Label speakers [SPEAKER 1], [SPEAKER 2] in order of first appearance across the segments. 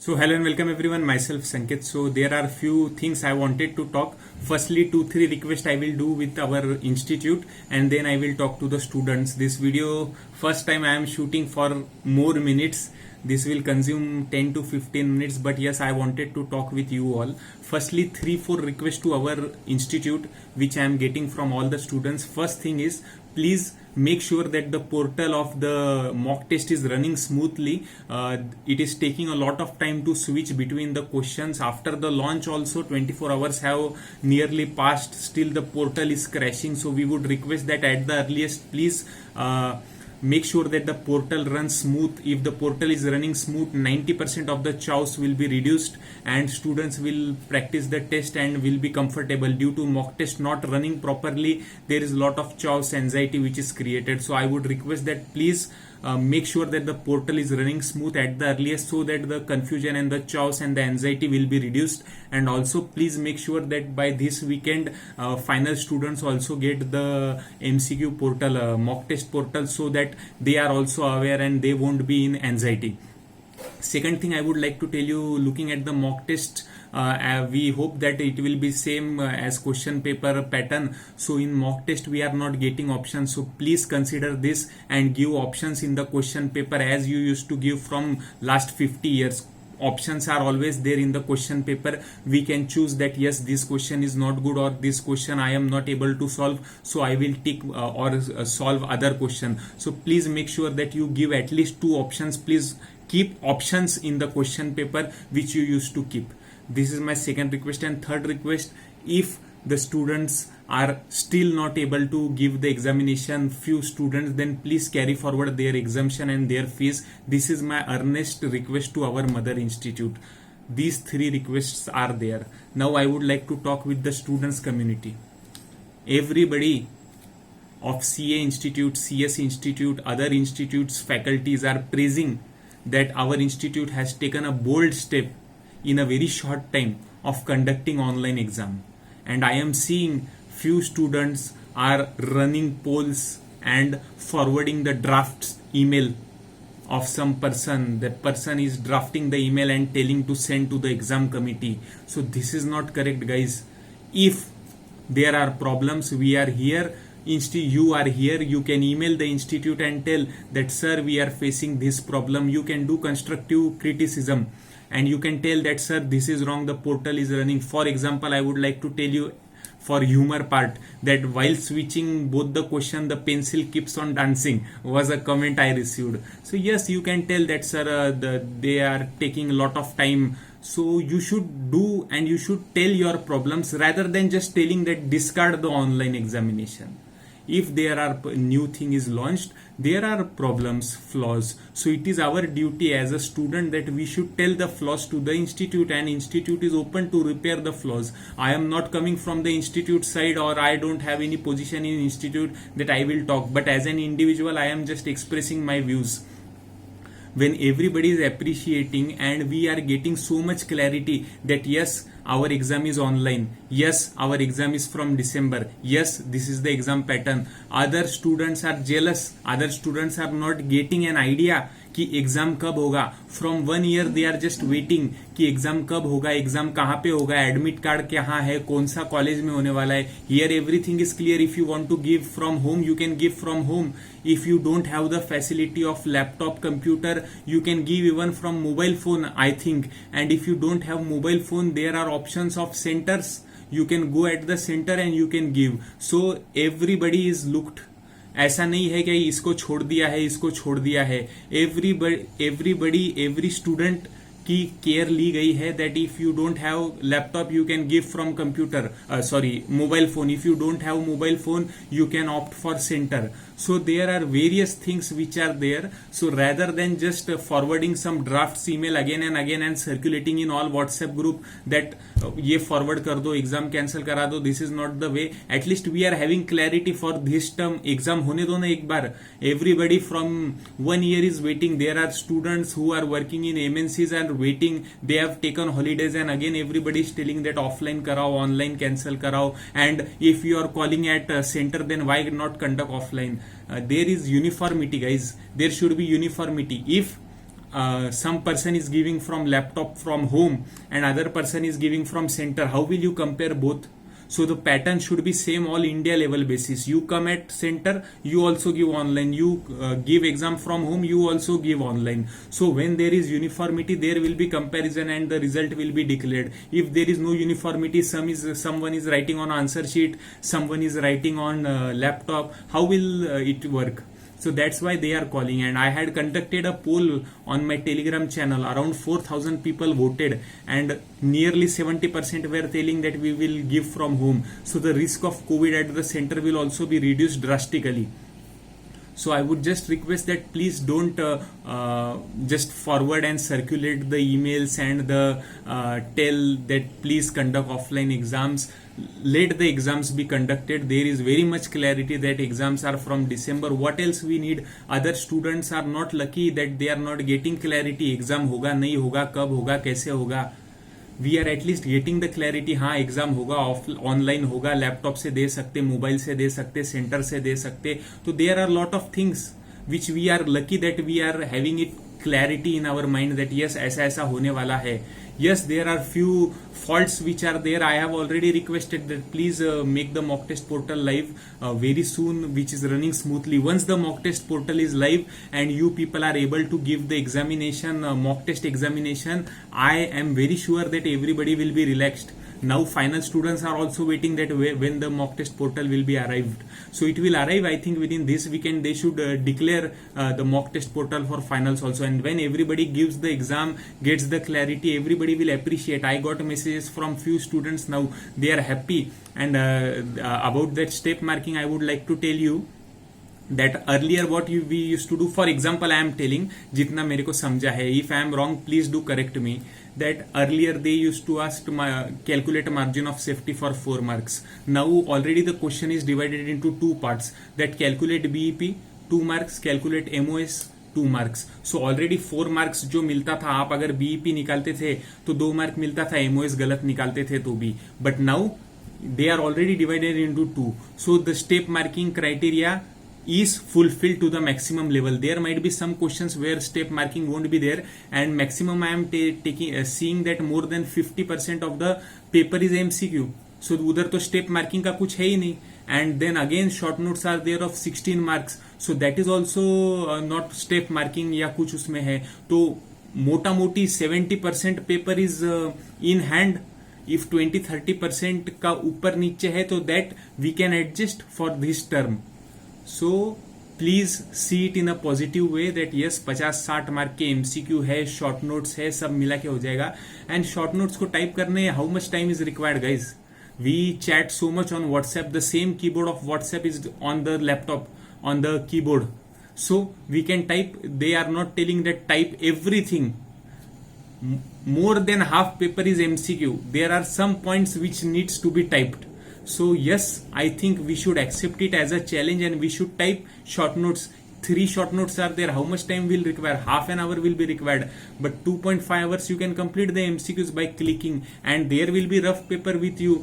[SPEAKER 1] So hello and welcome everyone, myself Sanket. So there are few things I wanted to talk. Firstly, 2-3 requests I will do with our institute, and then I will talk to the students. This video first time I am shooting for more minutes. This will consume 10 to 15 minutes, but yes, I wanted to talk with you all. Firstly, 3-4 requests to our institute which I am getting from all the students. First thing is, please make sure that the portal of the mock test is running smoothly. It is taking a lot of time to switch between the questions. After the launch also 24 hours have nearly passed, still the portal is crashing. So we would request that at the earliest, please make sure that the portal runs smooth. If the portal is running smooth, 90% of the chaos will be reduced and students will practice the test and will be comfortable. Due to mock test not running properly, there is a lot of chaos, anxiety which is created. So I would request that please make sure that the portal is running smooth at the earliest, so that the confusion and the chaos and the anxiety will be reduced. And also please make sure that by this weekend final students also get the MCQ portal, mock test portal, so that they are also aware and they won't be in anxiety. Second thing I would like to tell you, looking at the mock test, we hope that it will be same as question paper pattern. So in mock test we are not getting options, so please consider this and give options in the question paper as you used to give from last 50 years. Options are always there in the question paper. We can choose that yes, this question is not good, or this question I am not able to solve, so I will tick or solve other question. So please make sure that you give at least 2 options. Please keep options in the question paper which you used to keep. This is my second request. And third request, if the students are still not able to give the examination, few students, then please carry forward their exemption and their fees. This is my earnest request to our mother institute. These 3 requests are there. Now I would like to talk with the students community. Everybody of CA Institute, CS Institute, other institutes, faculties are praising that our institute has taken a bold step in a very short time of conducting online exam. And I am seeing few students are running polls and forwarding the draft email of some person. That person is drafting the email and telling to send to the exam committee. So this is not correct, guys. If there are problems, we are here. You are here, you can email the institute and tell that sir, we are facing this problem. You can do constructive criticism and you can tell that sir, this is wrong, the portal is running. For example, I would like to tell you for humor part that while switching both the question, the pencil keeps on dancing, was a comment I received. So yes, you can tell that sir, they are taking a lot of time. So you should do and you should tell your problems rather than just telling that discard the online examination. If there are new thing is launched, there are problems, flaws. So it is our duty as a student that we should tell the flaws to the institute, and institute is open to repair the flaws. I am not coming from the institute side, or I don't have any position in institute that I will talk. But as an individual, I am just expressing my views. When everybody is appreciating and we are getting so much clarity that yes, our exam is online, yes, our exam is from December, yes, this is the exam pattern. Other students are jealous, other students are not getting an idea कि exam कब होगा. From 1 year they are just waiting कि exam कब होगा, exam कहाँ पे होगा, admit card कहाँ है, कौन सा कॉलेज में होने वाला है. Here everything is clear. If you want to give from home, you can give from home. If you don't have the facility of laptop computer, you can give even from mobile phone, I think. And if you don't have mobile phone, there are options of centers. You can go at the center and you can give. So everybody is looked. ऐसा नहीं है कि इसको छोड़ दिया है, इसको छोड़ दिया है. एवरी स्टूडेंट की केयर ली गई है that if you don't have laptop, you can give from computer, mobile phone. If you don't have mobile phone, you can opt for center. So there are various things which are there. So rather than just forwarding some drafts email again and circulating in all WhatsApp group that ये forward कर दो, exam cancel करा दो, this is not the way. At least we are having clarity for this term. Exam होने दो ना एक बार. Everybody from 1 year is waiting. There are students who are working in MNCs and waiting. They have taken holidays and again everybody is telling that offline कराओ, online cancel कराओ. And if you are calling at center, then why not conduct offline? There is uniformity, guys. There should be uniformity. If some person is giving from laptop from home and other person is giving from center, how will you compare both? So the pattern should be same all India level basis. You come at center, you also give online. You give exam from home, you also give online. So when there is uniformity, there will be comparison and the result will be declared. If there is no uniformity, someone is writing on answer sheet, someone is writing on laptop, how will it work? So that's why they are calling. And I had conducted a poll on my Telegram channel. Around 4,000 people voted and nearly 70% were telling that we will give from home. So the risk of COVID at the center will also be reduced drastically. So I would just request that please don't just forward and circulate the emails and tell that please conduct offline exams. Let the exams be conducted. There is very much clarity that exams are from December. What else we need? Other students are not lucky that they are not getting clarity. Exam होगा नहीं होगा, कब होगा, कैसे होगा. We are at least getting the clarity. हाँ exam होगा, online होगा, लैपटॉप से दे सकते, मोबाइल से दे सकते, सेंटर से दे सकते. तो there are lot of things which we are lucky that we are having it clarity in our mind that yes ऐसा ऐसा होने वाला है. Yes, there are few faults which are there. I have already requested that please make the mock test portal live very soon, which is running smoothly. Once the mock test portal is live and you people are able to give the examination, mock test examination, I am very sure that everybody will be relaxed. Now final students are also waiting that when the mock test portal will be arrived. So it will arrive, I think within this weekend. They should declare the mock test portal for finals also. And when everybody gives the exam, gets the clarity, everybody will appreciate. I got messages from few students now. They are happy. And about that step marking, I would like to tell you that earlier what we used to do. For example, I am telling जितना मेरे को समझा है. If I am wrong, please do correct me. That earlier they used to ask to calculate margin of safety for 4 marks. Now already the question is divided into 2 parts. That calculate BEP 2 marks, calculate MOS 2 marks. So already 4 marks जो मिलता था, आप अगर BEP निकालते थे तो 2 mark मिलता था, MOS गलत निकालते थे तो भी. But now they are already divided into 2. So the step marking criteria is fulfilled to the maximum level. There might be some questions where step marking won't be there, and maximum I am seeing that more than 50% of the paper is MCQ. So उधर तो step marking का कुछ है ही नहीं. And then again short notes are there of 16 marks. So that is also not step marking या कुछ उसमें है. तो मोटा मोटी 70% paper is in hand. If 20-30% का ऊपर नीचे है तो that we can adjust for this term. So please see it in a positive way that yes 50-60 mark के MCQ है, शॉर्ट नोट्स है, सब मिला के हो जाएगा. एंड शॉर्ट नोट्स को टाइप करने how much time is required guys? We chat so much on WhatsApp. The same keyboard of WhatsApp is on the laptop, on the keyboard. So we can type. They are not telling that type everything. More than half paper is MCQ. There are some points which needs to be typed. So yes, I think we should accept it as a challenge and we should type short notes. 3 short notes are there. How much time will require? Half an hour will be required. But 2.5 hours you can complete the MCQs by clicking. And there will be rough paper with you.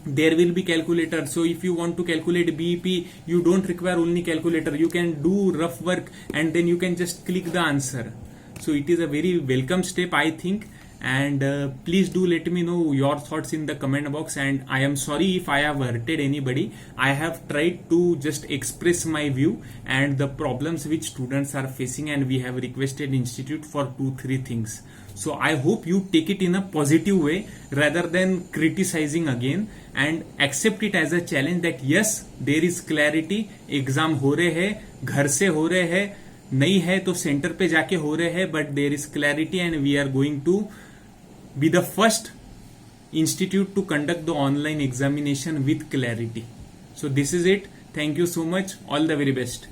[SPEAKER 1] There will be calculator. So if you want to calculate BEP, you don't require only calculator. You can do rough work and then you can just click the answer. So it is a very welcome step, I think. And please do let me know your thoughts in the comment box. And I am sorry if I have hurted anybody. I have tried to just express my view and the problems which students are facing, and we have requested institute for 2-3 things. So I hope you take it in a positive way rather than criticizing again, and accept it as a challenge that yes, there is clarity. Exam हो रहे हैं, घर से हो रहे हैं, नहीं है तो सेंटर पे जाके हो रहे हैं, but there is clarity and we are going to be the first institute to conduct the online examination with clarity. So this is it. Thank you so much. All the very best.